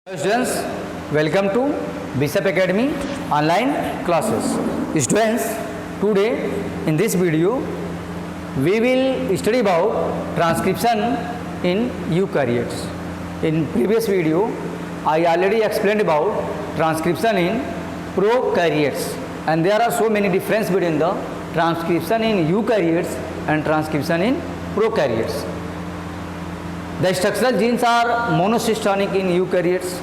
Students, welcome to Bishop Academy online classes. Students, today in this video we will study about transcription in eukaryotes. In previous video I already explained about transcription in prokaryotes, and there are so many difference between the transcription in eukaryotes and transcription in prokaryotes. The structural genes are monocystonic in eukaryotes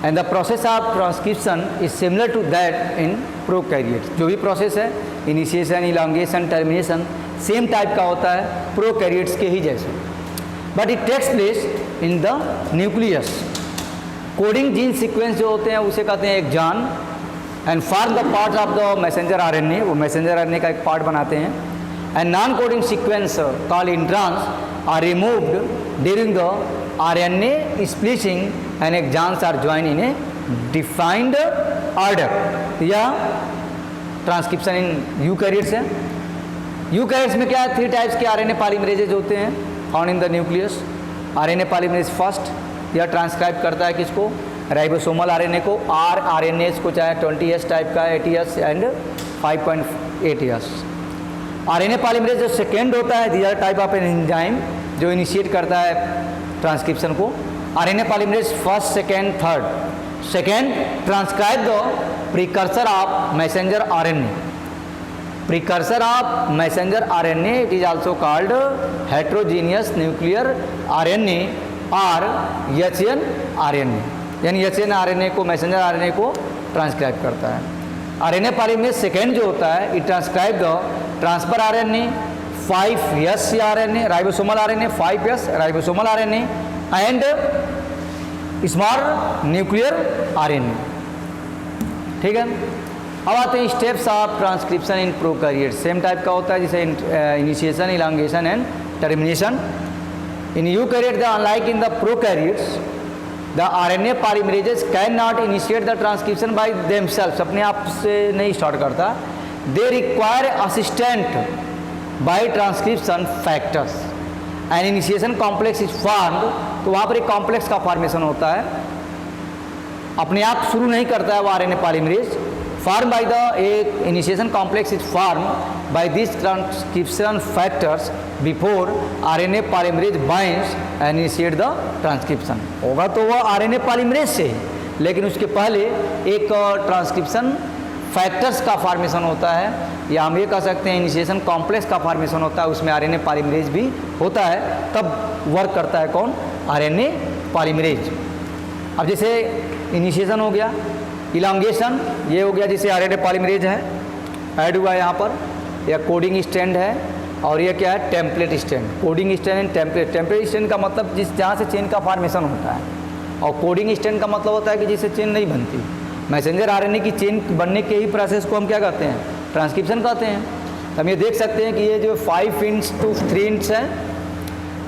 and the process of transcription is similar to that in prokaryotes. जो भी process है initiation, elongation, termination same type का होता है prokaryotes के ही जैसे, but it takes place in the nucleus. Coding gene sequence जो होते हैं उसे कहते हैं exon and form the part of the messenger RNA, वो मैसेंजर आरएनए का एक पार्ट बनाते हैं. And non coding sequence called introns are removed during the RNA splicing and exons are joined in a defined order. यह transcription in eukaryotes है. Eukaryotes में क्या है, 3 टाइप्स के आरएनए पॉलीमरेजेज होते हैं found in the nucleus. RNA polymerase first, यह transcribe करता है किसको, राइबोसोमल आरएनए को. आरएनएस को चाहे 20S टाइप का, 80S and 5.8S. RNA polymerase जो सेकेंड होता है, this are type of an enzyme जो इनिशिएट करता है ट्रांसक्रिप्शन को. RNA polymerase first, second, third. Second transcribe the precursor of messenger RNA. Precursor of messenger RNA it is also called heterogeneous nuclear RNA और HN RNA. यानी HN RNA को, messenger RNA को transcribe करता है. RNA polymerase second जो होता है it transcribe the transfer RNA, 5S RNA, ribosomal RNA, 5S ribosomal RNA and small nuclear RNA. ठीक है. अब आते हैं steps of transcription in prokaryotes. Same type का होता है जैसे initiation, elongation and termination. In eukaryote the unlike in the prokaryotes the RNA polymerases can not initiate the transcription by themselves. अपने आप से नहीं स्टार्ट करता. They require assistant by transcription factors and initiation complex is formed. तो वहाँ पर एक complex का फॉर्मेशन होता है, अपने आप शुरू नहीं करता है वो RNA polymerase. Form by the एक initiation complex is form by this transcription factors before RNA polymerase binds and initiate the transcription. होगा तो वह आरएनए पॉलीमरेज से, लेकिन उसके पहले एक ट्रांसक्रिप्शन फैक्टर्स का फॉर्मेशन होता है, या हम ये कह सकते हैं इनिशिएशन कॉम्प्लेक्स का फॉर्मेशन होता है, उसमें आरएनए पॉलीमरेज भी होता है. तब वर्क करता है कौन, आरएनए पॉलीमरेज. अब जैसे इनिशिएशन हो गया, इलांगेशन ये हो गया, जैसे आरएनए पॉलीमरेज है ऐड हुआ है यहाँ पर, या कोडिंग स्ट्रैंड है, और ये क्या है, template strand. Coding strand and template. Template strand का मतलब जहाँ से चेन का फॉर्मेशन होता है, और कोडिंग स्ट्रैंड का मतलब होता है कि जिससे चेन नहीं बनती. मैसेंजर आरएनए की चेन बनने के ही प्रोसेस को हम क्या कहते हैं, ट्रांसक्रिप्शन कहते हैं. हम ये देख सकते हैं कि ये जो 5x3 इंच है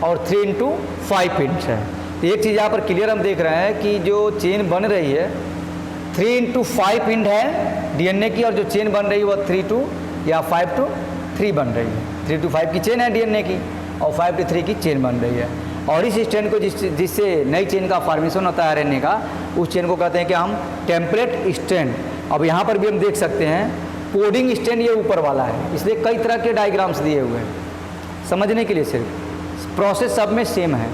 और 3x5 इंच है. तो एक चीज़ यहाँ पर क्लियर हम देख रहे हैं कि जो चेन बन रही है 3x5 इंच है डीएनए की, और जो चेन बन रही है वो 3 या 5-3 बन रही है. 3-5 की चेन है डीएनए की और 5-3 की चेन बन रही है. और इस स्ट्रैंड को जिससे नई चेन का फॉर्मेशन होता है आरएनए का, उस चेन को कहते हैं कि हम टेम्पलेट स्ट्रैंड. अब यहाँ पर भी हम देख सकते हैं कोडिंग स्ट्रैंड ये ऊपर वाला है, इसलिए कई तरह के डायग्राम्स दिए हुए हैं समझने के लिए. सिर्फ प्रोसेस सब में सेम है,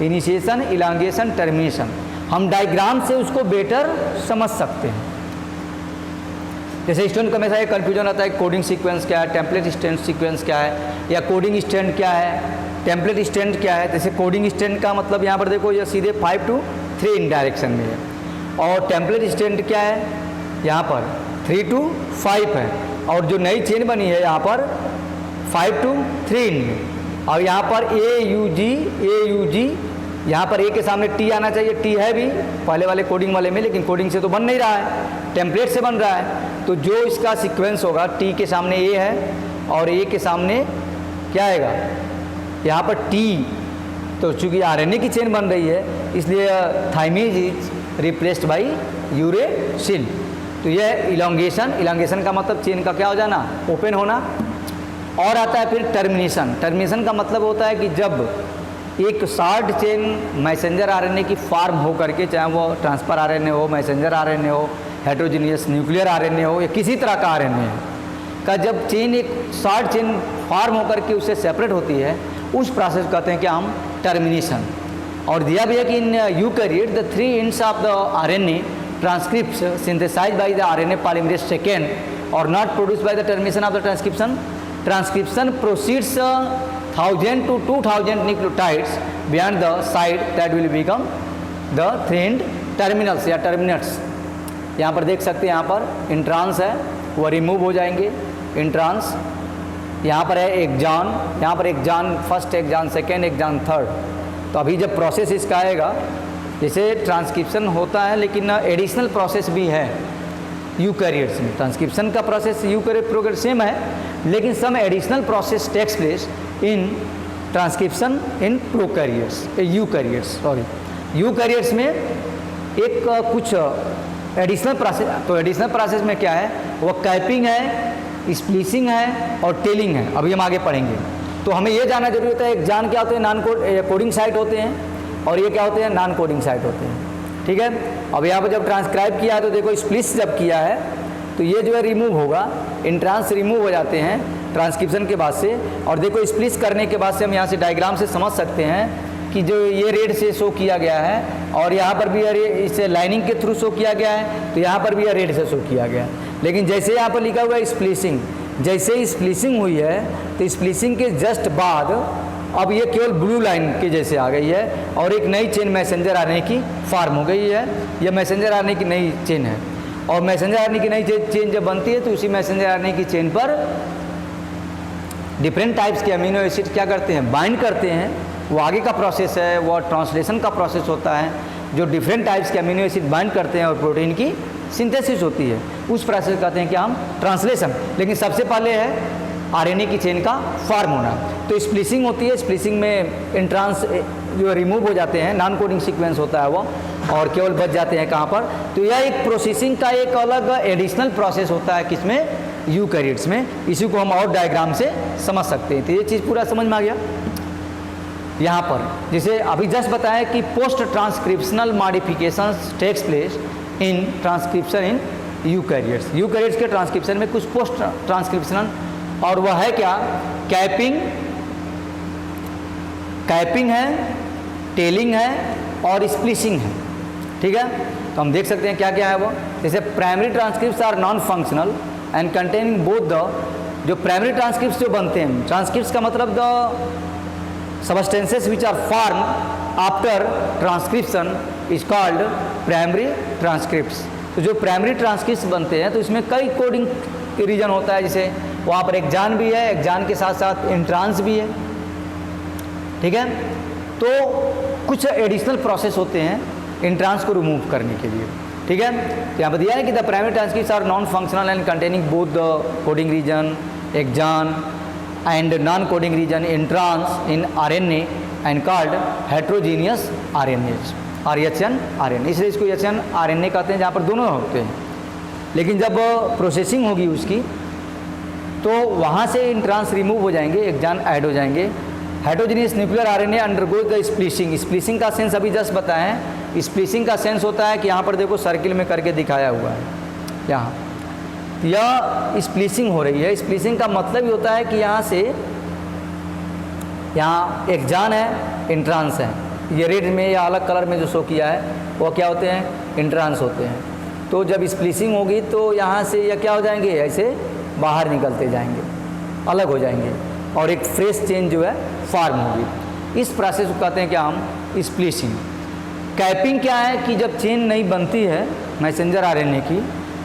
इनिशिएशन, इलांगेशन, टर्मिनेशन. हम डायग्राम से उसको बेटर समझ सकते हैं. जैसे स्टूडेंट को हमेशा ये कन्फ्यूजन आता है कोडिंग सीक्वेंस क्या है, टेम्पलेट स्ट्रैंड सीक्वेंस क्या है, या कोडिंग स्ट्रैंड क्या है, टेम्पलेट स्ट्रैंड क्या है. जैसे कोडिंग स्ट्रैंड का मतलब यहाँ पर देखो, ये सीधे 5-3 इन डायरेक्शन में है, और टेम्पलेट स्ट्रैंड क्या है, यहाँ पर 3-5 है, और जो नई चेन बनी है यहाँ पर 5-3 में, और यहाँ पर AUG, यहाँ पर ए के सामने टी आना चाहिए. टी है भी पहले वाले कोडिंग वाले में, लेकिन कोडिंग से तो बन नहीं रहा है, टेम्पलेट से बन रहा है. तो जो इसका सीक्वेंस होगा, टी के सामने ए है और ए के सामने क्या आएगा, यहाँ पर टी. तो चूँकि आरएनए की चेन बन रही है, इसलिए थाइमेज इज रिप्लेस्ड बाई यूरेसिल. तो यह इलांगेशन. इलांगेशन का मतलब चेन का क्या हो जाना, ओपन होना. और आता है फिर टर्मिनेशन. टर्मिनेशन का मतलब होता है कि जब एक शॉर्ट चेन मैसेंजर आरएनए की फॉर्म हो करके, चाहे वो ट्रांसफर आरएनए हो, मैसेंजर आरएनए हो, हेटेरोजेनियस न्यूक्लियर आरएनए हो या किसी तरह का आरएनए का जब चेन एक शॉर्ट चेन फॉर्म होकर के उससे सेपरेट होती है, उस प्रोसेस को कहते हैं कि हम टर्मिनेशन। और दिया भी है कि in eukaryote the 3 ends of the RNA transcripts synthesized by the RNA polymerase second और not produced by the termination of the transcription. Transcription proceeds 1000 to 2000 nucleotides beyond the side that will become the 3 terminals या terminates. यहाँ पर देख सकते हैं, यहाँ पर entrance है वो रिमूव हो जाएंगे, इंट्रांस। यहाँ पर है एक्जान, यहाँ पर एक्जान फर्स्ट, एक्जान सेकेंड, एक्जान थर्ड। तो अभी जब प्रोसेस इसका आएगा, जैसे ट्रांसक्रिप्शन होता है लेकिन एडिशनल प्रोसेस भी है यूकैरियोट्स में। ट्रांसक्रिप्शन का प्रोसेस यूकैरियोट प्रोग्राम सेम है, लेकिन some additional process takes place in transcription in prokaryotes, eukaryotes sorry eukaryotes में एक कुछ एडिशनल प्रोसेस। तो एडिशनल प्रोसेस में क्या है, वो कैपिंग है, स्प्लीसिंग है और टेलिंग है। अभी हम आगे पढ़ेंगे। तो हमें ये जानना जरूरी होता है, एक जान क्या होते हैं, नॉन कोडिंग साइट होते हैं, और ये क्या होते हैं, नॉन कोडिंग साइट होते हैं। ठीक है। अब यहाँ पर जब ट्रांसक्राइब किया है तो देखो स्प्लिस जब किया है तो ये जो है रिमूव होगा, इंट्रांस रिमूव हो जाते हैं ट्रांसक्रिप्शन के बाद से। और देखो स्प्लिस करने के बाद से हम यहाँ से डायग्राम से समझ सकते हैं कि जो ये रेड से शो किया गया है, और यहाँ पर भी इसे लाइनिंग के थ्रू शो किया गया है, तो यहाँ पर भी रेड से शो किया गया है। लेकिन जैसे यहाँ पर लिखा हुआ है स्प्लिसिंग, जैसे स्प्लिसिंग हुई है तो स्प्लिसिंग के जस्ट बाद अब ये केवल ब्लू लाइन के जैसे आ गई है और एक नई चेन मैसेंजर आरएनए की फॉर्म हो गई है। यह मैसेंजर आरएनए की नई चेन है, और मैसेंजर आरएनए की नई चेन जब बनती है तो उसी मैसेंजर आरएनए की चेन पर डिफरेंट टाइप्स के अमीनो एसिड क्या करते हैं, बाइंड करते हैं। वो आगे का प्रोसेस है, वो ट्रांसलेशन का प्रोसेस होता है, जो डिफरेंट टाइप्स के अमीनो एसिड बाइंड करते हैं और प्रोटीन की सिंथेसिस होती है। उस प्रोसेस कहते हैं कि हम ट्रांसलेशन। लेकिन सबसे पहले है आरएनए की चेन का फॉर्म होना। तो स्प्लिसिंग होती है, स्प्लिसिंग में इंट्रांस जो रिमूव हो जाते हैं, नॉन कोडिंग सीक्वेंस होता है वो, और केवल बच जाते हैं कहाँ पर। तो यह एक प्रोसेसिंग का एक अलग एडिशनल प्रोसेस होता है, किसमें, यूकैरियोट्स में। इसी को हम और डायग्राम से समझ सकते हैं। तो ये चीज़ पूरा समझ में आ गया। यहाँ पर जैसे अभी जस्ट बताया कि post transcriptional modifications takes place in transcription in eukaryotes. Eukaryotes के ट्रांसक्रिप्शन में कुछ पोस्ट ट्रांसक्रिप्शनल, और वह है क्या, कैपिंग है, टेलिंग है और स्प्लिसिंग है। ठीक है। तो हम देख सकते हैं क्या क्या है वो। जैसे primary transcripts are non functional and containing both the, जो प्राइमरी ट्रांसक्रिप्ट्स जो बनते हैं, ट्रांसक्रिप्ट्स का मतलब the substances which are form after transcription is called primary transcripts. तो जो प्राइमरी ट्रांसक्रिप्ट्स बनते हैं तो इसमें कई कोडिंग रीजन होता है, जैसे वहाँ पर एक्जान भी है, एक्जान के साथ साथ इंट्रांस भी है। ठीक है। तो कुछ एडिशनल प्रोसेस होते हैं इंट्रांस को रिमूव करने के लिए। ठीक है। तो यहाँ पर दिया है कि the primary transcripts are non functional and containing both the coding region exon and non coding region introns in RNA and called heterogeneous RNAs और एचएन आरएनए। इसलिए इसको एचएन आरएनए कहते हैं, जहाँ पर दोनों होते हैं। लेकिन जब प्रोसेसिंग होगी उसकी तो वहाँ से इंट्रांस रिमूव हो जाएंगे, एक्जान ऐड हो जाएंगे। Heterogeneous nuclear RNA undergo the splicing. Splicing का सेंस अभी जस्ट बताएं। स्प्लिसिंग का सेंस होता है कि यहाँ पर देखो सर्किल में करके दिखाया हुआ है, यहाँ यह स्प्लिसिंग हो रही है। स्प्लिसिंग का मतलब ही होता है कि यहाँ से यहाँ एक्जान है, इंट्रांस है। ये रेड में या अलग कलर में जो शो किया है वो क्या होते हैं, इंट्रांस होते हैं। तो जब स्प्लिसिंग होगी तो यहाँ से यह क्या हो जाएंगे, ऐसे बाहर निकलते जाएंगे, अलग हो जाएंगे और एक फ्रेश चेन जो है फॉर्म होगी। इस प्रोसेस को कहते हैं क्या हम, स्प्लिसिंग। कैपिंग क्या है कि जब चेन नहीं बनती है मैसेंजर आरएनए की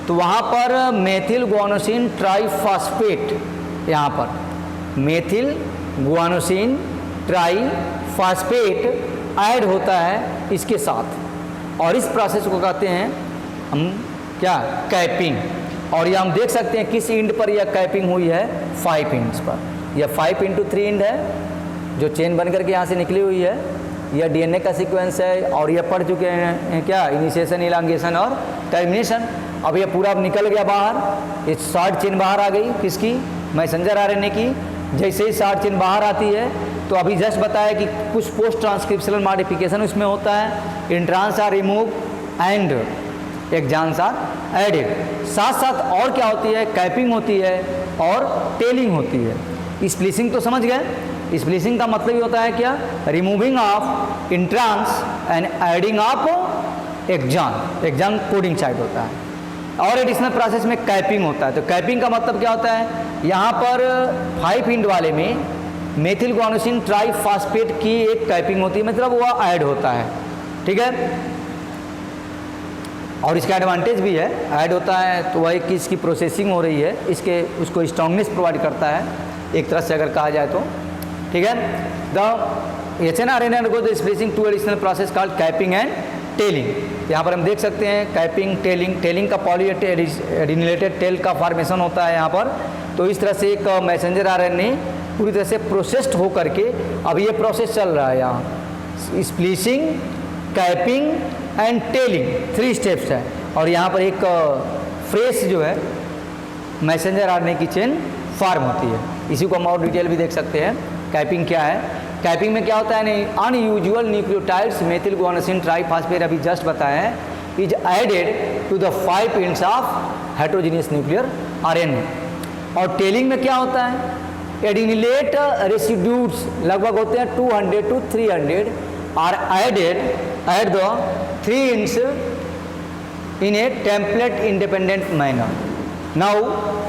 तो वहाँ पर मेथिल गुआनोसिन ट्राइफॉस्फेट, यहाँ पर मेथिल गुआनोसिन ट्राइफॉस्फेट ऐड होता है इसके साथ, और इस प्रोसेस को कहते हैं हम क्या, कैपिंग। और ये हम देख सकते हैं किस इंड पर यह कैपिंग हुई है, 5 इंड्स पर। यह 5 × 3 इंड है जो चेन बन करके यहाँ से निकली हुई है। यह डीएनए का सीक्वेंस है और यह पढ़ चुके हैं क्या, इनिशिएशन, इलांगेशन और टर्मिनेशन। अब यह पूरा निकल गया बाहर, ये शॉर्ट चेन बाहर आ गई किसकी, मैसेंजर आरएनए की। जैसे ही शॉर्ट चेन बाहर आती है तो अभी जस्ट बताया कि कुछ पोस्ट ट्रांसक्रिप्शनल मॉडिफिकेशन उसमें होता है, introns are remove and exons are added. साथ साथ और क्या होती है, कैपिंग होती है और टेलिंग होती है। स्प्लिसिंग तो समझ गए, स्प्लिसिंग का मतलब ये होता है क्या, removing of entrance and adding of exam coding side होता है। और एडिशनल प्रोसेस में कैपिंग होता है। तो कैपिंग का मतलब क्या होता है, यहाँ पर 5 इंड वाले में मेथिल गुआनोसिन ट्राइफॉस्फेट की एक कैपिंग होती है, मतलब वह ऐड होता है, ठीक है। और इसका एडवांटेज भी है, ऐड होता है तो वह कि इसकी प्रोसेसिंग हो रही है, इसके उसको स्ट्रॉन्गनेस प्रोवाइड करता है एक तरह से अगर कहा जाए तो, ठीक है। The HNRNA undergoes splicing two additional process called capping and tailing. यहाँ पर हम देख सकते हैं कैपिंग, टेलिंग का पॉली एडिनिलेटेड टेल का फॉर्मेशन होता है यहाँ पर। तो इस तरह से एक मैसेंजर RNA पूरी तरह से प्रोसेस्ड हो करके अभी ये प्रोसेस चल रहा है यहाँ, splicing, capping and telling, 3 steps है। और यहाँ पर एक फ्रेश जो है मैसेंजर RNA की चेन फॉर्म होती है। इसी को हम और डिटेल भी देख सकते हैं। कैपिंग क्या है, कैपिंग में क्या होता है, unusual nucleotides methyl guanosine triphosphate अभी जस्ट बताया है, is added to the 5 ends of heterogeneous nuclear RNA। और टेलिंग में क्या होता है, एडिनिलेट रेसिड्यूज लगभग होते हैं 200 to 300 are added at the 3 ends in a template independent manner. Now,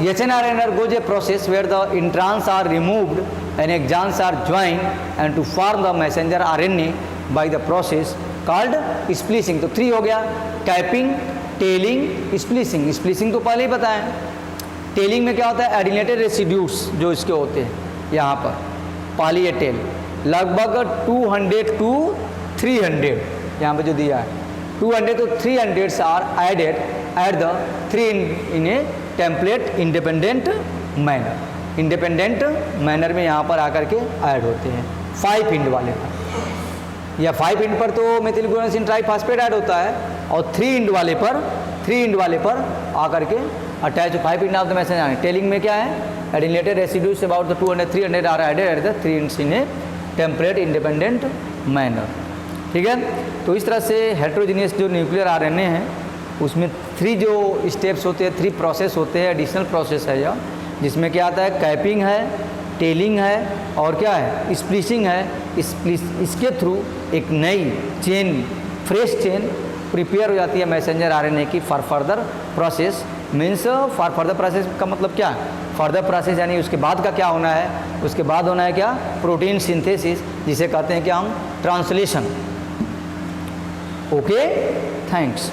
HNRNA undergoes a process where the introns are removed and exons are joined and to form the messenger RNA by the process called splicing। तो 3 हो गया, capping, telling, splicing. Splicing तो पहले ही बताया। Telling में क्या होता है, एडिनेटेड रेसिड्यूज जो इसके होते हैं यहाँ पर पॉली ए टेल लगभग 200 to 300 यहाँ पर जो दिया है 200 to 300 are added at the 3 in a template independent manner. Independent manner में यहाँ पर आकर के ऐड होते हैं 5 इंड वाले पर, या 5 इंड पर तो मेथिल गुआनोसिन ट्राइफॉस्फेट ऐड होता है, और 3 इंड वाले पर आकर के attach 5 end of the messenger. Tailing में क्या है, adenylated residues about the 200-300 are added at the 3 ends in a template independent manner, ठीक है। तो इस तरह से हेटेरोजेनियस जो न्यूक्लियर RNA है उसमें 3 जो स्टेप्स होते हैं, 3 प्रोसेस होते हैं, एडिशनल प्रोसेस है यह, जिसमें क्या आता है, कैपिंग है, टेलिंग है और क्या है, स्प्लिसिंग है। इसके थ्रू एक नई चेन, फ्रेश चेन प्रिपेयर हो जाती है मैसेंजर RNA की for further process. Means for further process का मतलब क्या है, फर्दर प्रोसेस यानी उसके बाद का क्या होना है, उसके बाद होना है क्या, प्रोटीन सिंथेसिस, जिसे कहते हैं क्या हम, ट्रांसलेशन। Okay, thanks.